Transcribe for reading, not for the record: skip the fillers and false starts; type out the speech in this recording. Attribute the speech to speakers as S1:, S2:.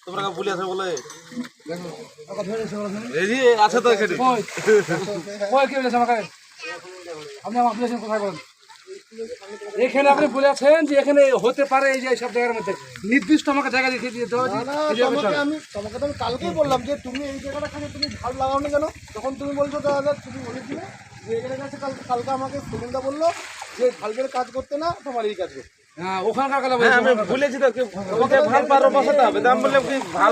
S1: তোমরা বলে আছে বলে আছে তো এখানে
S2: কি বলেছে আমাকে? আপনি আমাকে বলেছেন কোথায় বলেন? এখানে আপনি বলেছেন যে এখানে হতে পারে এই যে সব জায়গার মধ্যে নির্দিষ্ট আমাকে জায়গা দেখিয়ে দিয়ে দেওয়া
S3: তোমাকে তো আমি কালকেই বললাম যে তুমি এই জায়গাটা খানে তুমি ঝাড় লাগাও না কেন? তখন তুমি বলছো দাদা তুমি বলেছিলে যে এখানে কাছে কালকে আমাকে সুমিন্দা বললো যে ঝালকের কাজ করতে না তোমার এই কাজ করতে।
S2: হ্যাঁ ওখানকার
S1: আমি বলেছি তো ভাল পারো বসাতে হবে। আমি বললাম কি ভাল